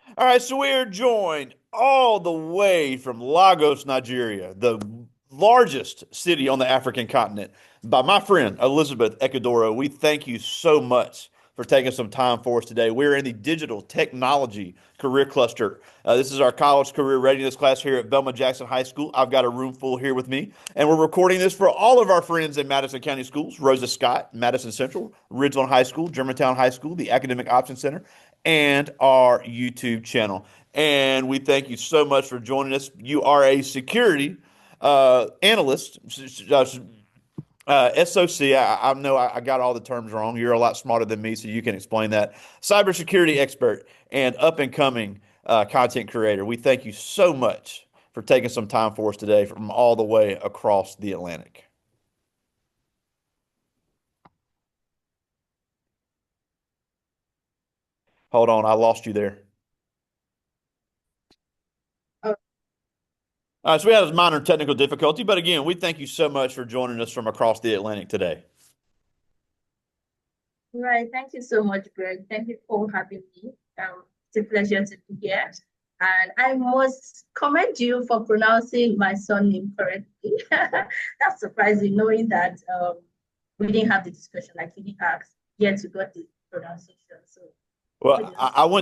All right, so we are joined all the way from Lagos, Nigeria, the largest city on the African continent, by my friend Elizabeth Ekedoro. We thank you so much for taking some time for us today. We're in the digital technology career cluster. This is our college career readiness class here at Belma Jackson High School. I've got a room full here with me, and we're recording this for all of our friends in Madison County Schools: Rosa Scott, Madison Central, Ridgeland High School, Germantown High School, the Academic Option Center, and our YouTube channel. And we thank you so much for joining us. You are a security analyst, SOC. I know I got all the terms wrong. You're a lot smarter than me, so you can explain that. Cybersecurity expert and up and coming content creator. We thank you so much for taking some time for us today from all the way across the Atlantic. Hold on, I lost you there. Oh, So we had a minor technical difficulty, but again, we thank you so much for joining us from across the Atlantic today. right. Thank you so much, Greg. Thank you for having me. It's a pleasure to be here. And I must commend you for pronouncing my surname correctly. That's surprising, knowing that we didn't have the discussion, like you didn't ask, yet you got the pronunciation. So Well, kudos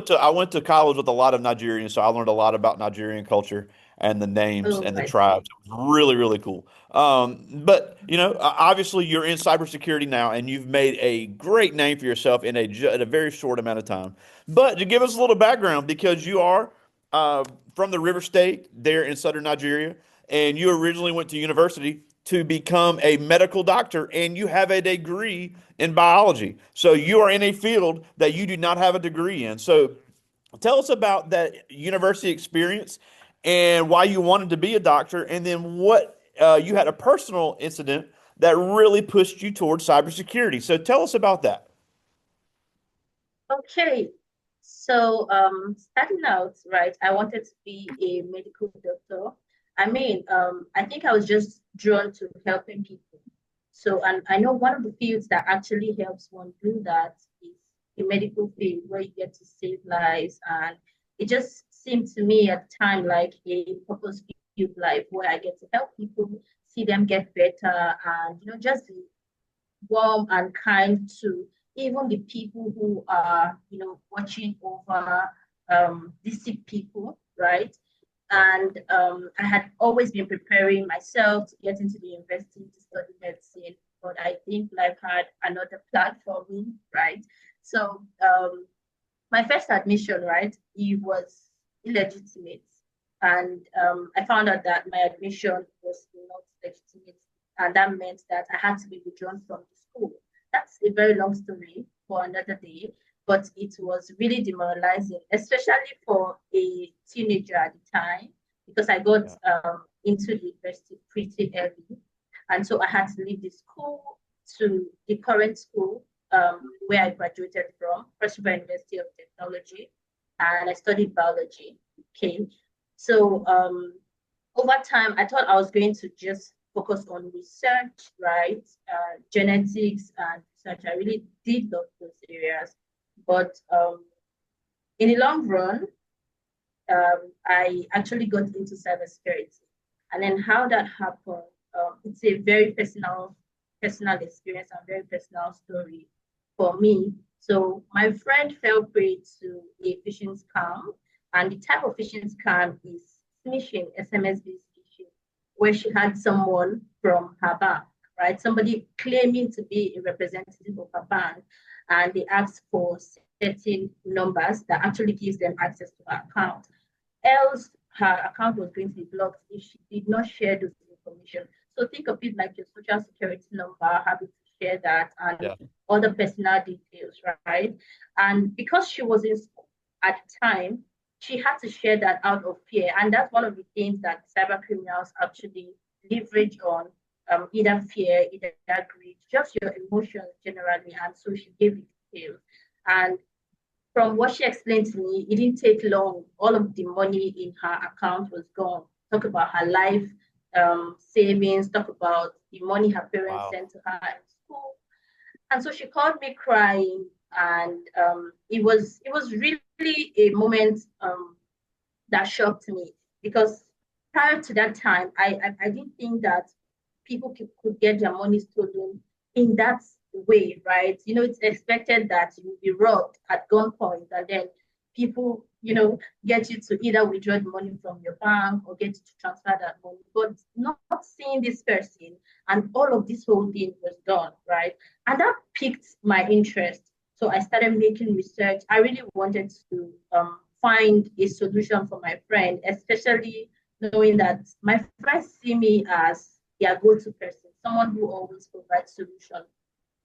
to I you. went to college with a lot of Nigerians, so I learned a lot about Nigerian culture and the names Oh, and the I tribes. see. It was really, really cool. But obviously you're in cybersecurity now, and you've made a great name for yourself in in a very short amount of time. But to give us a little background, because you are uh, from the River State there in southern Nigeria, and you originally went to university to become a medical doctor, and you have a degree in biology. So you are in a field that you do not have a degree in. So tell us about that university experience and why you wanted to be a doctor, and then what you had a personal incident that really pushed you towards cybersecurity. So tell us about that. Okay. So, starting out, right, I wanted to be a medical doctor. I think I was just drawn to helping people. So, and I know one of the fields that actually helps one do that is the medical field, where you get to save lives. And it just seemed to me at the time like a purpose-filled life where I get to help people, see them get better, and just be warm and kind to even the people who are, watching over these sick people, right? Yeah. And I had always been preparing myself to get into the university to study medicine, but I think life had another plan for me, right? So my first admission, right, it was illegitimate. And I found out that my admission was not legitimate. And that meant that I had to be withdrawn from the school. That's a very long story for another day, but it was really demoralizing, especially for a teenager at the time, because I got Yeah. into the university pretty early. And so I had to leave the school to the current school where I graduated from, First University of Technology, and I studied biology. Okay, so over time, I thought I was going to just focus on research, right? Genetics and research. I really did love those areas, but in the long run, I actually got into cybersecurity. And then how that happened, it's a very personal experience and very personal story for me. So my friend fell prey to a phishing scam, and the type of phishing scam is smishing, SMS-based phishing, where she had someone from her bank, right? Somebody claiming to be a representative of her bank, and they asked for certain numbers that actually gives them access to her account. Else, her account was going to be blocked if she did not share those information. So think of it like your social security number, having to share that, and Yeah. other personal details, right? And because she was in school at the time, she had to share that out of fear. And that's one of the things that cyber criminals actually leverage on, either fear, either greed, just your emotions generally. And so she gave it details. And from what she explained to me, it didn't take long. All of the money in her account was gone. Talk about her life savings, talk about the money her parents Wow. sent to her in school. And so she called me crying. and it was really a moment that shocked me because prior to that time, I didn't think that people could get their money stolen in that way, right? It's expected that you will be robbed at gunpoint and then people, get you to either withdraw the money from your bank or get you to transfer that money. But not seeing this person and all of this whole thing was done, right? And that piqued my interest. So I started making research. I really wanted to find a solution for my friend, especially knowing that my friends see me as their go-to person, someone who always provides solution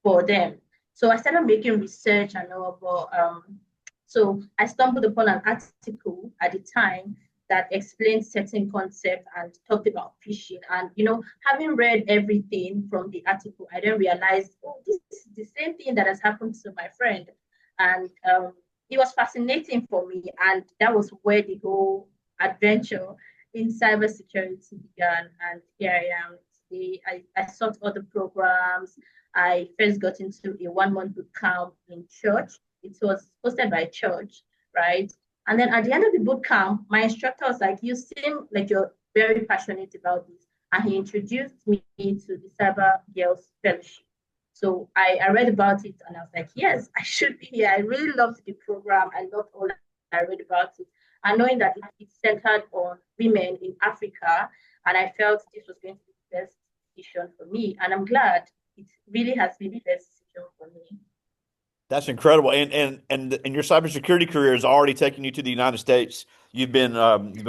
for them. So I started making research and all about so I stumbled upon an article at the time that explained certain concepts and talked about phishing. And having read everything from the article, I then realized, oh, this is the same thing that has happened to my friend. And it was fascinating for me. And that was where the whole adventure in cybersecurity began. And here I am today. I sought other programs. I first got into a 1 month boot camp in church. It was hosted by church, right? And then at the end of the boot camp, my instructor was like, "You seem like you're very passionate about this." And he introduced me to the Cyber Girls Fellowship. So I read about it and I was like, yes, I should be here. I really loved the program. I loved all I read about it. And knowing that it's centered on women in Africa, and I felt this was going to be the best decision for me. And I'm glad it really has been the best decision for me. That's incredible. And your cybersecurity career is already taking you to the United States. You've been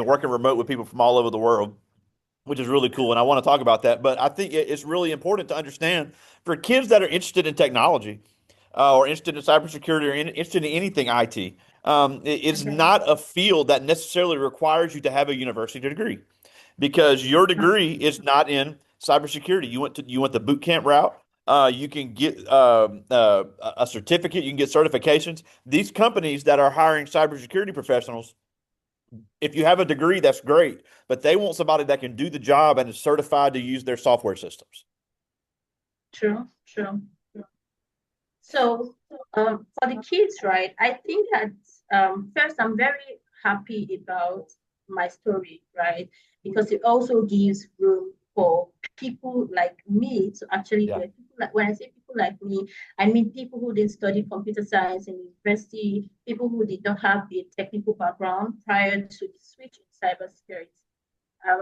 working remote with people from all over the world, which is really cool. And I want to talk about that. But I think it's really important to understand for kids that are interested in technology, or interested in cybersecurity, or interested in anything IT. It's Okay. not a field that necessarily requires you to have a university degree, because your degree is not in cybersecurity. You went the boot camp route. You can get a certificate. You can get certifications. These companies that are hiring cybersecurity professionals, if you have a degree, that's great, but they want somebody that can do the job and is certified to use their software systems. True, true. So for the kids, right, I think that first I'm very happy about my story, right? Because it also gives room for people like me to actually Yeah. get people like when I say people like me, I mean people who didn't study computer science in university, people who did not have a technical background prior to the switch in cybersecurity.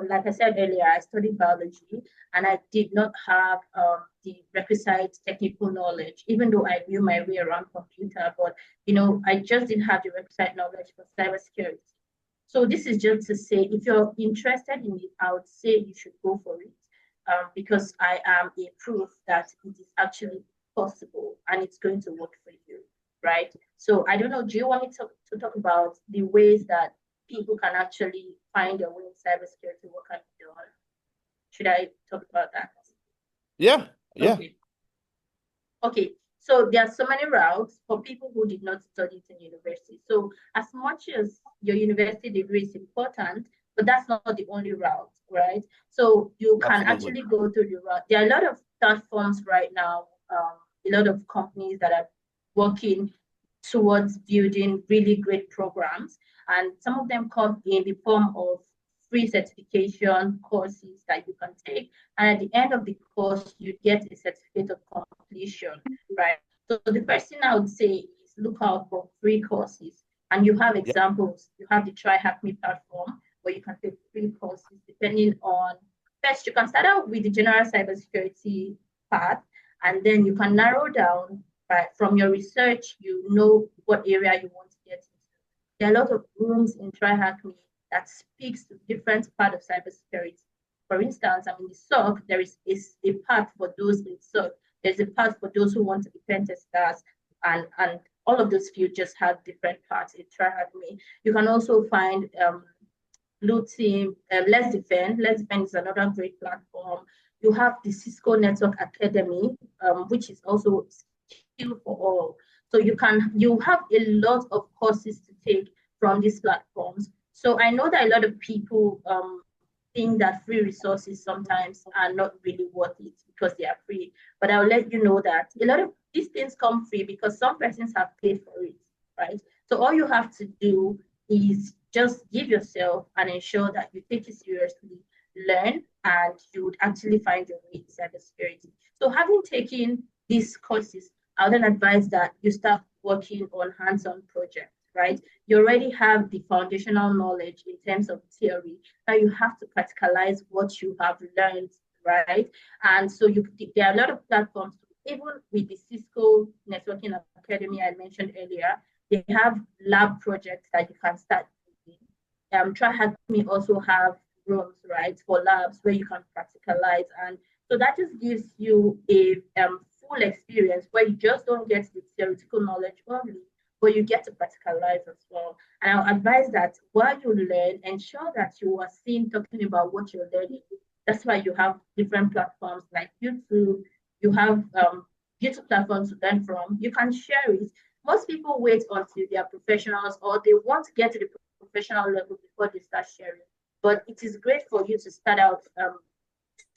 Like I said earlier, I studied biology and I did not have the requisite technical knowledge, even though I knew my way around computer, but I just didn't have the requisite knowledge for cybersecurity. So this is just to say, if you're interested in it, I would say you should go for it, because I am a proof that it is actually possible and it's going to work for you, right? So I don't know, do you want me to talk about the ways that people can actually find their way in cybersecurity? What can be done? Should I talk about that? Yeah. Yeah. Okay. Okay, so there are so many routes for people who did not study it in university. So as much as your university degree is important, but that's not the only route, right? So you can Absolutely. actually go through the route. There are a lot of platforms right now, a lot of companies that are working towards building really great programs. And some of them come in the form of free certification courses that you can take. And at the end of the course, you get a certificate of completion, right? So the first thing I would say is look out for free courses. And you have Yeah. examples. You have the Try Hack Me platform where you can take free courses depending on, first, you can start out with the general cybersecurity path, and then you can narrow down, right? From your research, you know what area you want to get into. There are a lot of rooms in Try Hack Me that speaks to different part of cybersecurity. For instance, I mean, the SOC, is a part for those in SOC. There's a part for those who want to be pen testers, and all of those fields just have different parts in Try Hack Me. You can also find Blue Team, Let's Defend. Let's Defend is another great platform. You have the Cisco Network Academy, which is also skill for all. So you have a lot of courses to take from these platforms. So I know that a lot of people think that free resources sometimes are not really worth it because they are free. But I'll let you know that a lot of these things come free because some persons have paid for it, right? So all you have to do is just give yourself and ensure that you take it seriously, learn, and you would actually find your way in cybersecurity. So having taken these courses, I would advise that you start working on hands-on projects, right? You already have the foundational knowledge in terms of theory. Now you have to practicalize what you have learned, right? And so there are a lot of platforms, even with the Cisco Networking Academy I mentioned earlier, they have lab projects that you can start using. Try me also have rooms, right, for labs where you can practicalize. And so that just gives you a full experience where you just don't get the theoretical knowledge only, but you get to practicalize as well. And I'll advise that while you learn, ensure that you are seen talking about what you're learning. That's why you have different platforms like YouTube. You have YouTube platforms to learn from. You can share it. Most people wait until they are professionals or they want to get to the professional level before they start sharing. But it is great for you to start out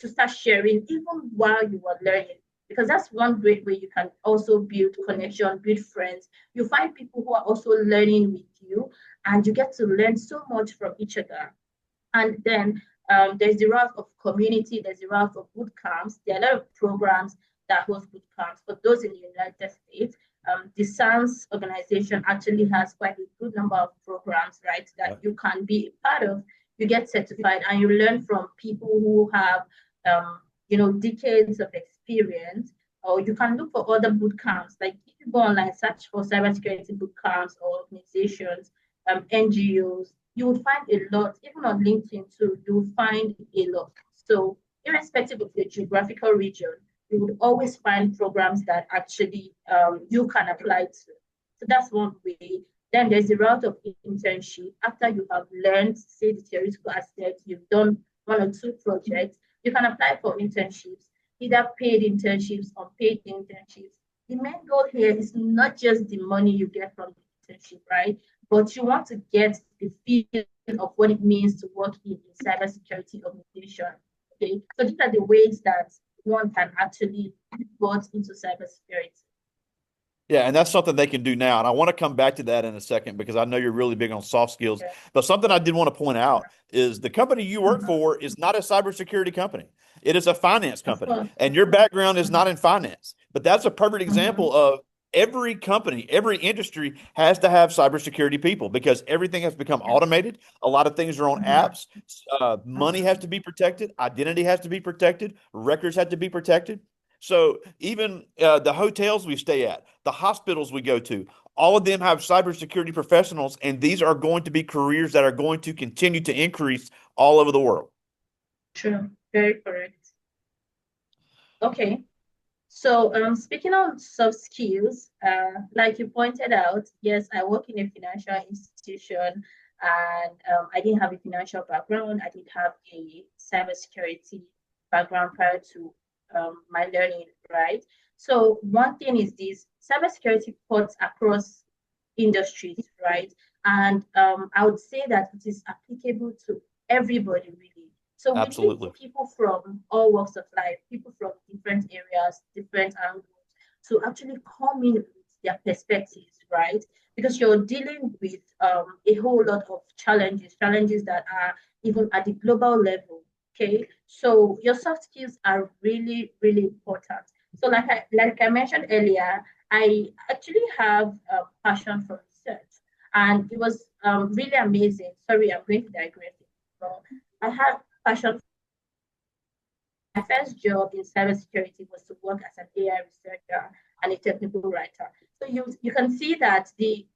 to start sharing even while you are learning, because that's one great way you can also build connection, build friends. You find people who are also learning with you, and you get to learn so much from each other. And then there's the route of community, there's the route of boot camps. There are a lot of programs that host boot camps. For those in the United States, the SANS organization actually has quite a good number of programs, right, that you can be a part of. You get certified and you learn from people who have, decades of experience. Or you can look for other boot camps. Like if you go online, search for cybersecurity boot camps or organizations, NGOs, you would find a lot, even on LinkedIn too, you will find a lot. So irrespective of the geographical region, you would always find programs that actually you can apply to. So that's one way. Then there's the route of internship. After you have learned, say, the theoretical aspect, you've done one or two projects, you can apply for internships, either paid internships or paid internships. The main goal here is not just the money you get from the internship, right? But you want to get the feel of what it means to work in a cybersecurity organization. Okay, so these are the ways that one can actually get into cybersecurity. Yeah, and that's something they can do now. And I want to come back to that in a second because I know you're really big on soft skills. Yeah. But something I did want to point out is the company you work Mhm. for is not a cybersecurity company. It is a finance Of company. course. And your background is not Mhm. in finance. But that's a perfect Mhm. example of every company, every industry has to have cybersecurity people because everything has become Yeah. automated. A lot of things are on Mhm. apps. Money has Mhm. to be protected. Identity has to be protected. Records have to be protected. So even the hotels we stay at, the hospitals we go to, all of them have cybersecurity professionals, and these are going to be careers that are going to continue to increase all over the world. True. Very correct. Okay. So, speaking of soft skills, like you pointed out, yes, I work in a financial institution, and I didn't have a financial background. I did have a cybersecurity background prior to my learning, right? So, one thing is this: cybersecurity cuts across industries, right? And I would say that it is applicable to everybody, really. So we need Absolutely. people from all walks of life, people from different areas, different angles, to actually come in with their perspectives, right? Because you're dealing with a whole lot of challenges that are even at the global level. Okay, so your soft skills are really, really important. So, like I mentioned earlier, I actually have a passion for research, and it was really amazing. Sorry, I'm going to digress. So I had passion. My first job in cybersecurity was to work as an AI researcher and a technical writer. So you can see that the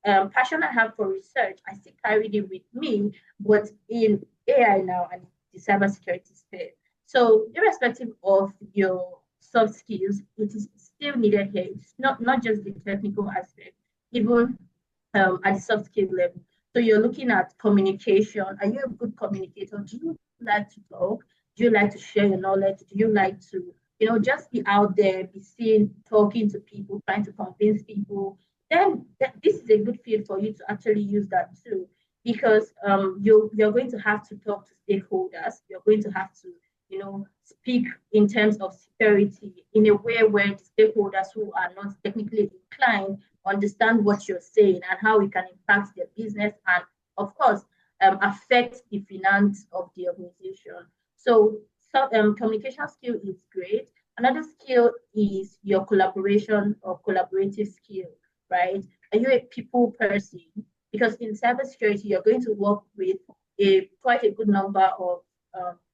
passion I have for research, I still carried it with me, but in AI now and the cybersecurity space. So irrespective of your soft skills, it is still needed here. It's not just the technical aspect, even at the soft skill level. So you're looking at communication. Are you a good communicator? Do you like to talk? Do you like to share your knowledge? Do you like to, just be out there, be seen, talking to people, trying to convince people? Then this is a good field for you to actually use that too. because you're going to have to talk to stakeholders. You're going to have to, speak in terms of security in a way where the stakeholders who are not technically inclined understand what you're saying and how it can impact their business and, of course, affect the finance of the organization. So, communication skill is great. Another skill is your collaboration or collaborative skill, right? Are you a people person? Because in cybersecurity, you're going to work with quite a good number of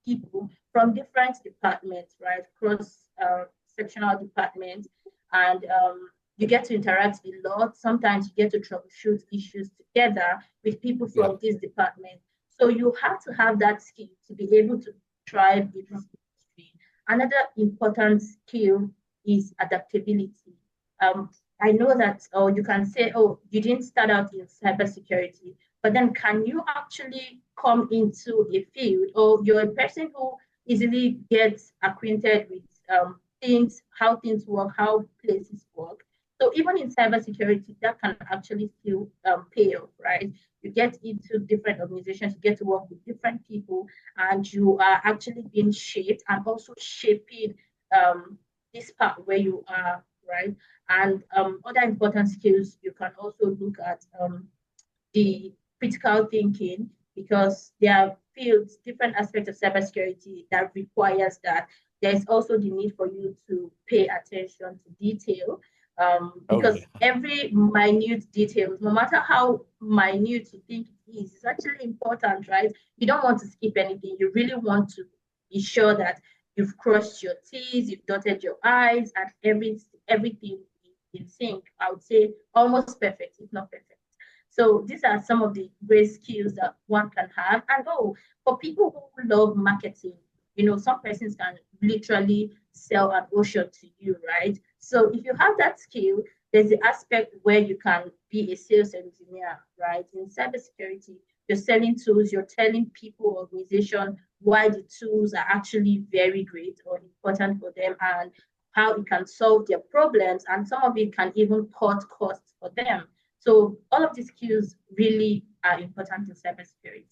people from different departments, right? Cross sectional departments, and you get to interact a lot. Sometimes you get to troubleshoot issues together with people Yeah. from this department. So you have to have that skill to be able to thrive in this industry. Another important skill is adaptability. Um, I know that, or you can say, oh, you didn't start out in cybersecurity, but then can you actually come into a field, or you're a person who easily gets acquainted with things, how things work, how places work. So even in cybersecurity, that can actually still pay off, right? You get into different organizations, you get to work with different people, and you are actually being shaped and also shaping um, this part where you are, right? And other important skills you can also look at the critical thinking because there are fields, different aspects of cybersecurity that requires that. There's also the need for you to pay attention to detail Oh because yeah. every minute detail, no matter how minute you think it is actually important, right? You don't want to skip anything. You really want to be sure that you've crossed your T's, you've dotted your I's, and everything in sync. I would say almost perfect, if not perfect. So these are some of the great skills that one can have. And oh, for people who love marketing, some persons can literally sell an ocean to you, right? So if you have that skill, there's the aspect where you can be a sales engineer, right? In cybersecurity, you're selling tools, you're telling people, organization, why the tools are actually very great or important for them and how it can solve their problems. And some of it can even cut costs for them. So all of these skills really are important in cybersecurity.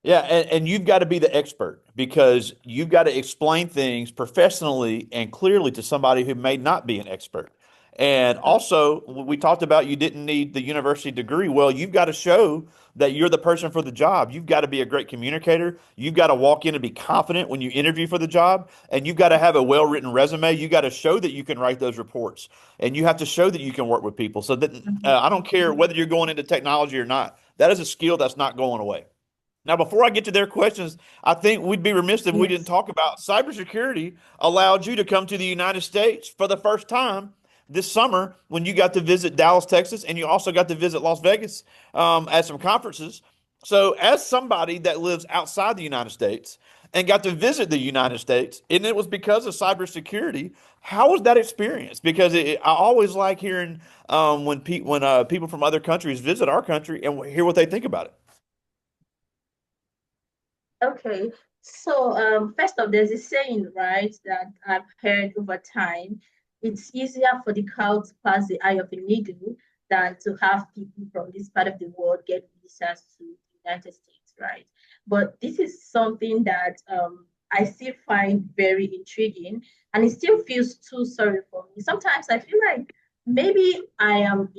Yeah, and you've got to be the expert because you've got to explain things professionally and clearly to somebody who may not be an expert. And also, we talked about you didn't need the university degree. Well, you've got to show that you're the person for the job. You've got to be a great communicator. You've got to walk in and be confident when you interview for the job. And you've got to have a well-written resume. You got to show that you can write those reports. And you have to show that you can work with people. So that Mhm. I don't care whether you're going into technology or not. That is a skill that's not going away. Now, before I get to their questions, I think we'd be remiss if we didn't Yes. talk about cybersecurity allowed you to come to the United States for the first time this summer when you got to visit Dallas, Texas, and you also got to visit Las Vegas at some conferences. So, as somebody that lives outside the United States and got to visit the United States, and it was because of cybersecurity, how was that experience? Because I always like hearing when people from other countries visit our country and hear what they think about it. Okay. So first off, there's a saying, right, that I've heard over time. It's easier for the cow to pass the eye of a needle than to have people from this part of the world get visas to the United States, right? But this is something that I still find very intriguing, and it still feels too sorry for me. Sometimes I feel like maybe I'm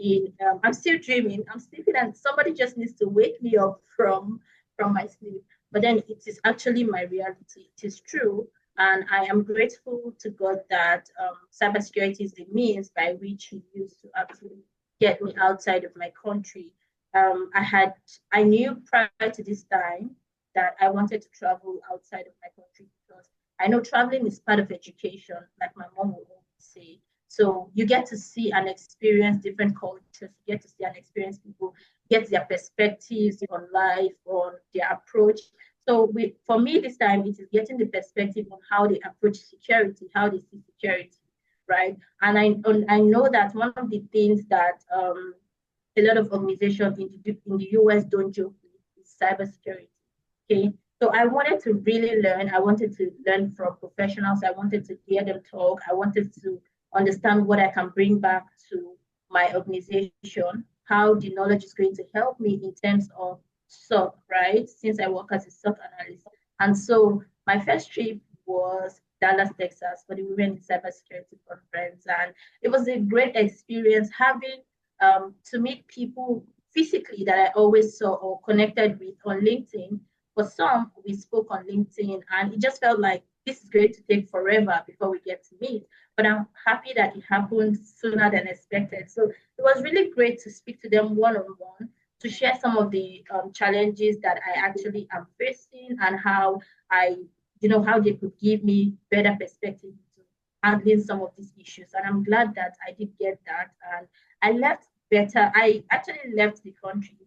still dreaming, I'm sleeping, and somebody just needs to wake me up from my sleep, but then it is actually my reality. It is true. And I am grateful to God that cybersecurity is the means by which He used to actually get me outside of my country. I had, I knew prior to this time that I wanted to travel outside of my country because I know traveling is part of education, like my mom would always say. So you get to see and experience different cultures. You get to see and experience people, get their perspectives on life, on their approach. So for me this time, it is getting the perspective on how they approach security, how they see security, right? And I know that one of the things that a lot of organizations in the US don't joke with is cybersecurity. Okay. So I wanted to really learn. I wanted to learn from professionals. I wanted to hear them talk. I wanted to understand what I can bring back to my organization, how the knowledge is going to help me in terms of SOC, right? Since I work as a SOC analyst. And so my first trip was Dallas, Texas for the Women in Cybersecurity Conference. And it was a great experience having to meet people physically that I always saw or connected with on LinkedIn. For some, we spoke on LinkedIn, and it just felt like this is going to take forever before we get to meet. But I'm happy that it happened sooner than expected. So it was really great to speak to them one on one, to share some of the challenges that I actually am facing, and how I, how they could give me better perspective to handling some of these issues. And I'm glad that I did get that. And I left better. I actually left the country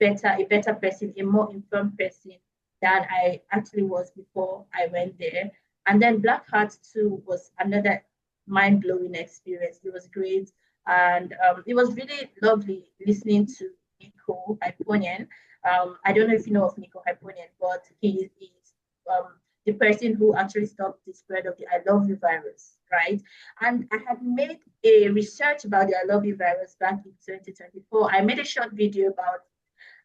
better, a better person, a more informed person than I actually was before I went there. And then Black Hat 2 was another mind blowing experience. It was great. And it was really lovely listening to Nico Hyponian. I don't know if you know of Nico Hyponian, but he is the person who actually stopped the spread of the I love you virus, right? And I had made a research about the I love you virus back in 2024. I made a short video about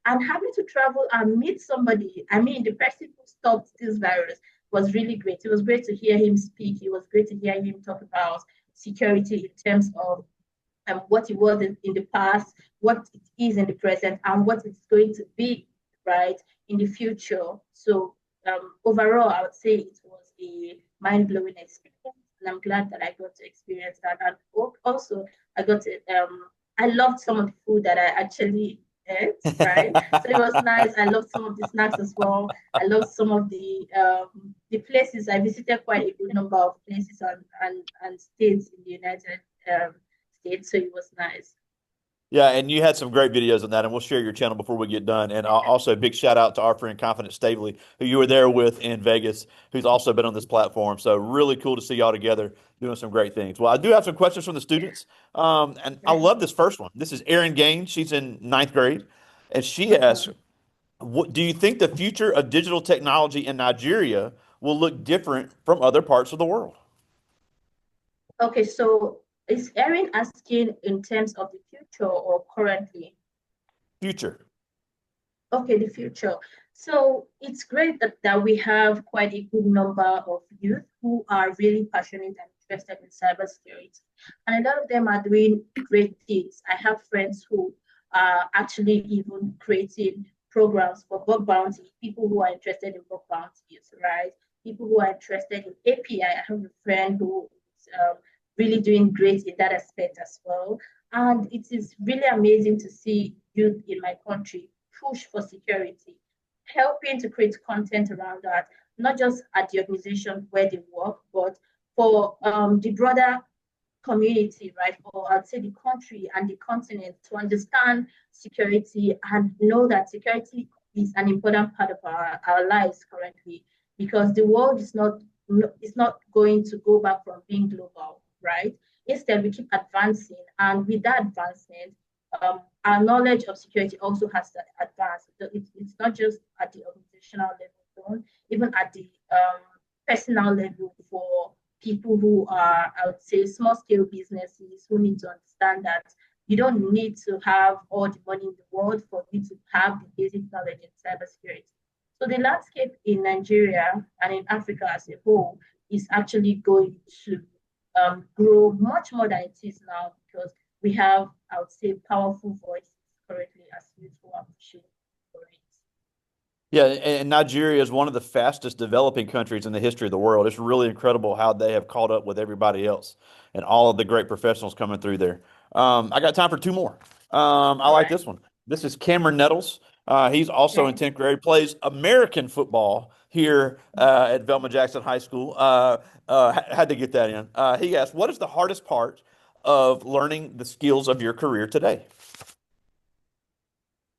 and having to travel and meet somebody. I mean, the person who stopped this virus was really great. It was great to hear him speak. It was great to hear him talk about security in terms of what it was in the past, what it is in the present, and what it's going to be, right, in the future. So overall, I would say it was a mind-blowing experience, and I'm glad that I got to experience that. And also, I got to, I loved some of the food that I actually ate, right? So it was nice. I loved some of the snacks as well. I loved some of the places. I visited quite a good number of places and states in the United um, States, so it was nice. Yeah, and you had some great videos on that, and we'll share your channel before we get done. And also a big shout out to our friend Confident Stavely, who you were there with in Vegas, who's also been on this platform. So really cool to see y'all together doing some great things. Well, I do have some questions from the students, and I love this first one. This is Erin Gaines. She's in ninth grade, and she asks, Mhm. "What do you think the future of digital technology in Nigeria will look different from other parts of the world?" Okay, so is Erin asking in terms of the future or currently? Future. Okay, the future. So it's great that we have quite a good number of youth who are really passionate and interested in cybersecurity. And a lot of them are doing great things. I have friends who are actually even creating programs for bug bounty, people who are interested in bug bounties, right? People who are interested in API. I have a friend who is really doing great in that aspect as well. And it is really amazing to see youth in my country push for security, helping to create content around that, not just at the organization where they work, but for the broader community, right? Or I'd say the country and the continent to understand security and know that security is an important part of our lives currently because the world is not going to go back from being global, right? Instead, we keep advancing, and with that advancement, our knowledge of security also has to advance. It's not just at the organizational level, even at the personal level for people who are, I would say, small scale businesses who need to understand that you don't need to have all the money in the world for you to have the basic knowledge in cybersecurity. So the landscape in Nigeria and in Africa as a whole is actually going to grow much more than it is now because we have, I would say, powerful voices currently as youth who are pushing for it. Yeah, and Nigeria is one of the fastest developing countries in the history of the world. It's really incredible how they have caught up with everybody else and all of the great professionals coming through there. I got time for two more. I All like right. this one. This is Cameron Nettles. He's also in Okay. 10th grade, plays American football here at Velma Jackson High School. Had to get that in. He asked, "What is the hardest part of learning the skills of your career today?"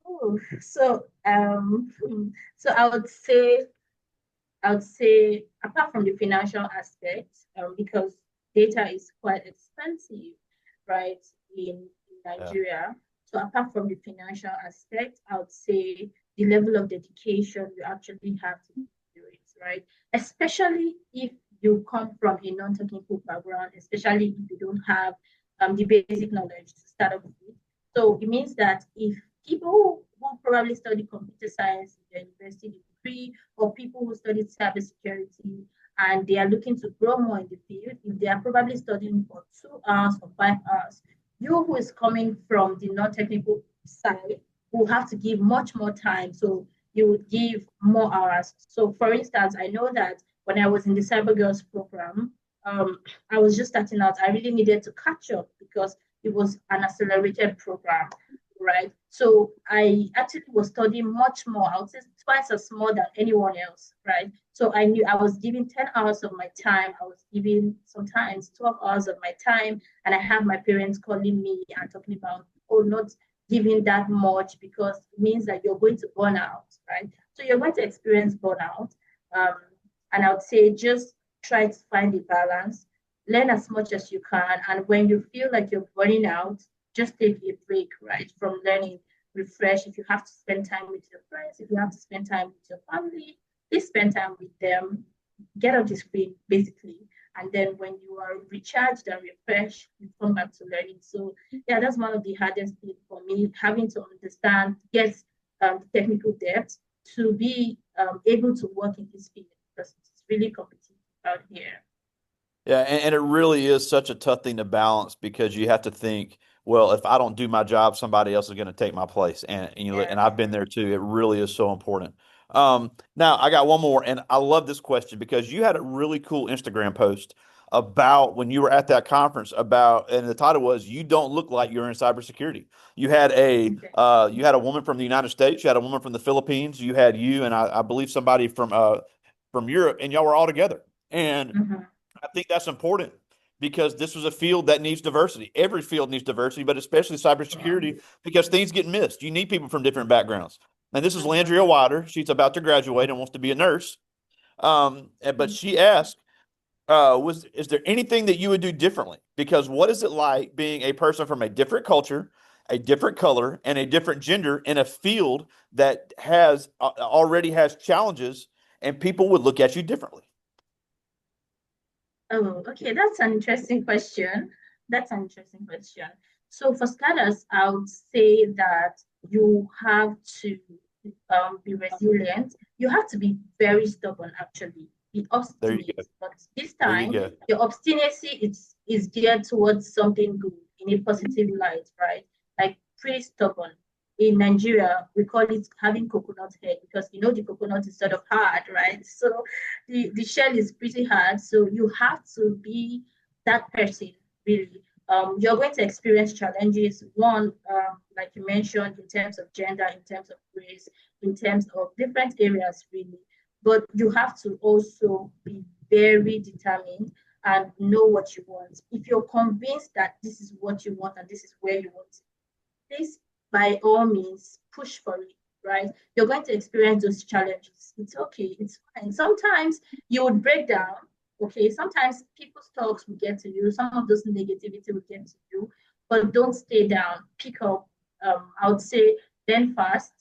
Oh, so I would say apart from the financial aspect, because data is quite expensive, right, in Yeah. Nigeria. So apart from the financial aspect, I would say the level of dedication you actually have to do it, right? Especially if you come from a non-technical background, especially if you don't have the basic knowledge to start off with. So it means that if people who probably study computer science in the university degree, or people who study cybersecurity and they are looking to grow more in the field, if they are probably studying for 2 hours or 5 hours, you who is coming from the non-technical side will have to give much more time. So you would give more hours. So for instance, I know that when I was in the Cyber Girls program, I was just starting out. I really needed to catch up because it was an accelerated program, right? So I actually was studying much more. I would say twice as more than anyone else, right? So I knew I was giving 10 hours of my time. I was giving sometimes 12 hours of my time. And I have my parents calling me and talking about, oh, not giving that much because it means that you're going to burn out, right? So you're going to experience burnout. Um, and I would say just try to find a balance, learn as much as you can. And when you feel like you're burning out, just take a break, right, from learning, refresh. If you have to spend time with your friends, if you have to spend time with your family, please spend time with them. Get off the screen, basically. And then when you are recharged and refreshed, you come back to learning. So, yeah, that's one of the hardest things for me, having to understand, get technical depth to be able to work in this field because it's really competitive out here. Yeah, and it really is such a tough thing to balance because you have to think, well, if I don't do my job, somebody else is going to take my place, and you look, Yeah. and I've been there too. It really is so important. Now I got one more, and I love this question because you had a really cool Instagram post about when you were at that conference about, and the title was "You Don't Look Like You're in Cybersecurity." Okay. You had a woman from the United States, you had a woman from the Philippines, you had you, and I believe somebody from Europe, and y'all were all together. And Mm-hmm. I think that's important because this was a field that needs diversity. Every field needs diversity, but especially Yeah. cybersecurity because things get missed. You need people from different backgrounds. And this is Landria Mm-hmm. Wider. She's about to graduate and wants to be a nurse. But Mm-hmm. she asked, was is there anything that you would do differently? Because what is it like being a person from a different culture, a different color, and a different gender in a field that has already has challenges, and people would look at you differently? Oh, okay. That's an interesting question. That's an interesting question. So for starters, I would say that you have to be resilient. You have to be very stubborn, actually. Be There you obstinate. go. But this There you time, go. your obstinacy is geared towards something good in a positive light, right? Like pretty stubborn. In Nigeria, we call it having coconut head because you know the coconut is sort of hard, right? So the shell is pretty hard. So you have to be that person, really. You're going to experience challenges. One, like you mentioned, in terms of gender, in terms of race, in terms of different areas, really. But you have to also be very determined and know what you want. If you're convinced that this is what you want and this is where you want, please, by all means, push for it, right? You're going to experience those challenges. It's okay, it's fine. Sometimes you would break down, okay? Sometimes people's talks will get to you, some of those negativity will get to you, but don't stay down. Pick up. I would say learn fast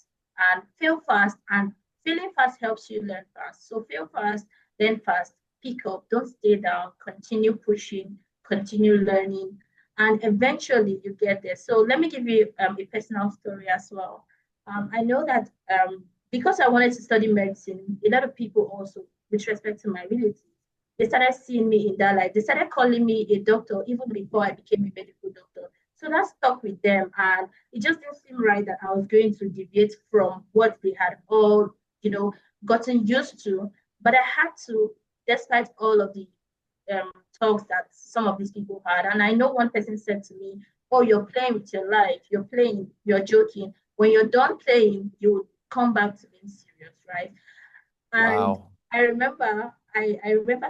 and fail fast, and failing fast helps you learn fast. So fail fast, learn fast, pick up, don't stay down, continue pushing, continue learning, and eventually you get there. So let me give you a personal story as well. I know that because I wanted to study medicine, a lot of people also, with respect to my relatives, they started seeing me in that light. They started calling me a doctor even before I became a medical doctor. So that stuck with them, and it just didn't seem right that I was going to deviate from what they had all, you know, gotten used to. But I had to, despite all of the um, talks that some of these people had. And I know one person said to me, "Oh, you're playing with your life. You're playing. You're joking. When you're done playing, you come back to being serious, right?" And Wow. I remember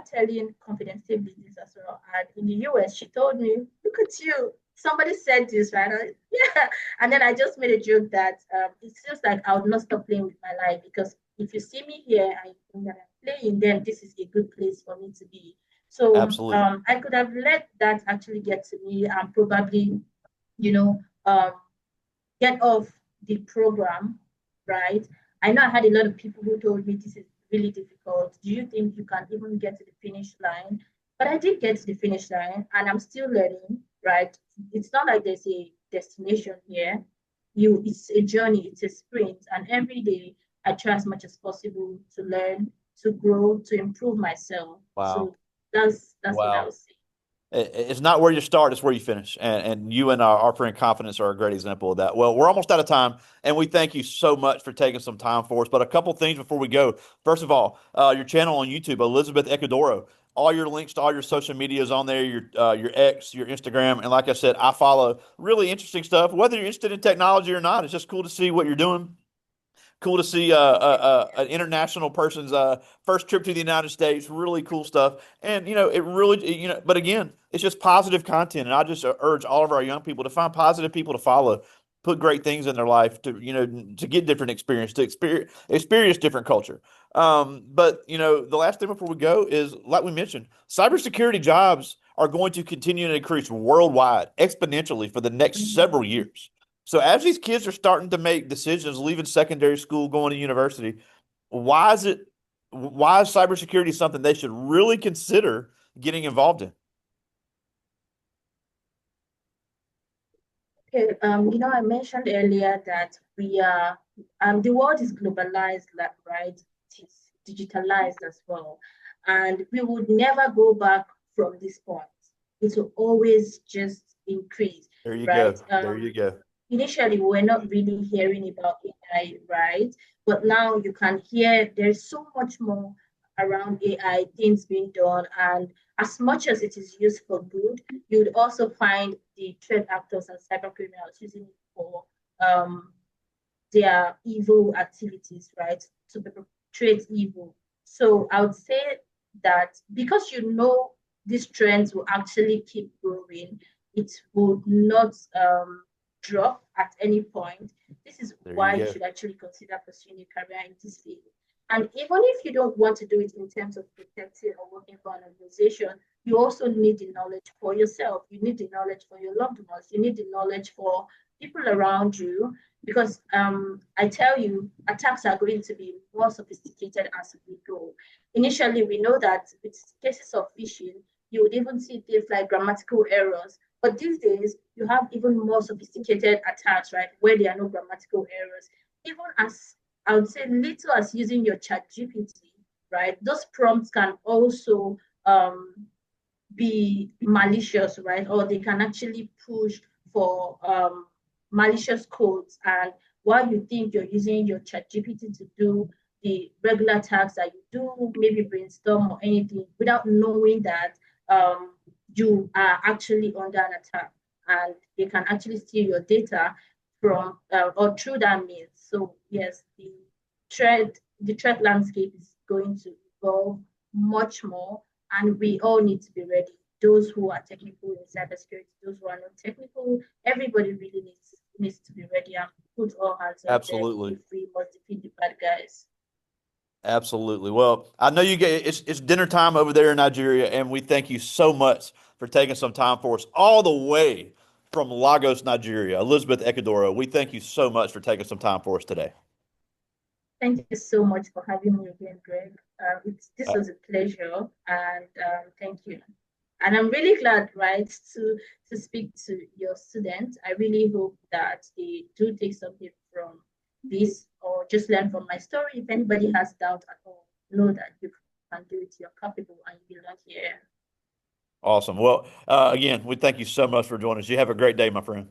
telling confidentially this as well. And in the US, she told me, "Look at you. Somebody said this, right?" Yeah. And then I just made a joke that it seems like I would not stop playing with my life because if you see me here and you think that I'm playing, then this is a good place for me to be. So Absolutely. I could have let that actually get to me and probably, you know, get off the program, right? I know I had a lot of people who told me this is really difficult. Do you think you can even get to the finish line? But I did get to the finish line and I'm still learning, right? It's not like there's a destination here. it's a journey, it's a sprint, and every day I try as much as possible to learn, to grow, to improve myself. Wow. So that's what I Wow. would say. It's not where you start, it's where you finish. And you and our friend Confidence are a great example of that. Well, we're almost out of time, and we thank you so much for taking some time for us. But a couple things before we go. First of all, your channel on YouTube, Elizabeth Ekedoro. All your links to all your social media is on there, your X, your Instagram. And like I said, I follow really interesting stuff. Whether you're interested in technology or not, it's just cool to see what you're doing. Cool to see an international person's first trip to the United States. Really cool stuff. And, it really, but again, it's just positive content. And I just urge all of our young people to find positive people to follow, put great things in their life to, to get different experience, to experience different culture. But, the last thing before we go is, like we mentioned, cybersecurity jobs are going to continue to increase worldwide exponentially for the next several years. So as these kids are starting to make decisions, leaving secondary school, going to university, why is it why is cybersecurity something they should really consider getting involved in? Okay, I mentioned earlier that the world is globalized, right? It's digitalized as well. And we would never go back from this point. It will always just increase, There you right? go. There you go. Initially, we were not really hearing about AI, right? But now you can hear there's so much more around AI, things being done. And as much as it is used for good, you would also find the threat actors and cyber criminals using it for um, their evil activities, right? To perpetrate evil. So I would say that because these trends will actually keep growing, it would not drop at any point. This is There you why you go. should actually consider pursuing a career in this field. And even if you don't want to do it in terms of protecting or working for an organization, you also need the knowledge for yourself. You need the knowledge for your loved ones. You need the knowledge for people around you because I tell you, attacks are going to be more sophisticated as we go. Initially, we know that with cases of phishing, you would even see things like grammatical errors. But these days, you have even more sophisticated attacks, right, where there are no grammatical errors. Even as I would say, little as using your chat GPT, right? Those prompts can also be malicious, right? Or they can actually push for malicious codes. And while you think you're using your chat GPT to do the regular tasks that you do, maybe brainstorm or anything, without knowing that you are actually under an attack and they can actually steal your data from or through that means. So yes, the threat landscape is going to evolve much more and we all need to be ready. Those who are technical in cybersecurity, those who are not technical, everybody really needs to be ready and put all hands on deck Absolutely. if we must defeat the bad guys. Absolutely. Well, I know you get it's dinner time over there in Nigeria, and we thank you so much for taking some time for us all the way from Lagos, Nigeria. Elizabeth Ekedoro, we thank you so much for taking some time for us today. Thank you so much for having me again, Greg. This Uh, was a pleasure, and thank you. And I'm really glad, right, to speak to your students. I really hope that they do take something from this or just learn from my story. If anybody has doubt at all, know that you can do it. You're capable, and you belong here. Awesome. Well, again, we thank you so much for joining us. You have a great day, my friend.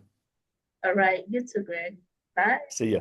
All right, you too, Greg. Bye. See ya.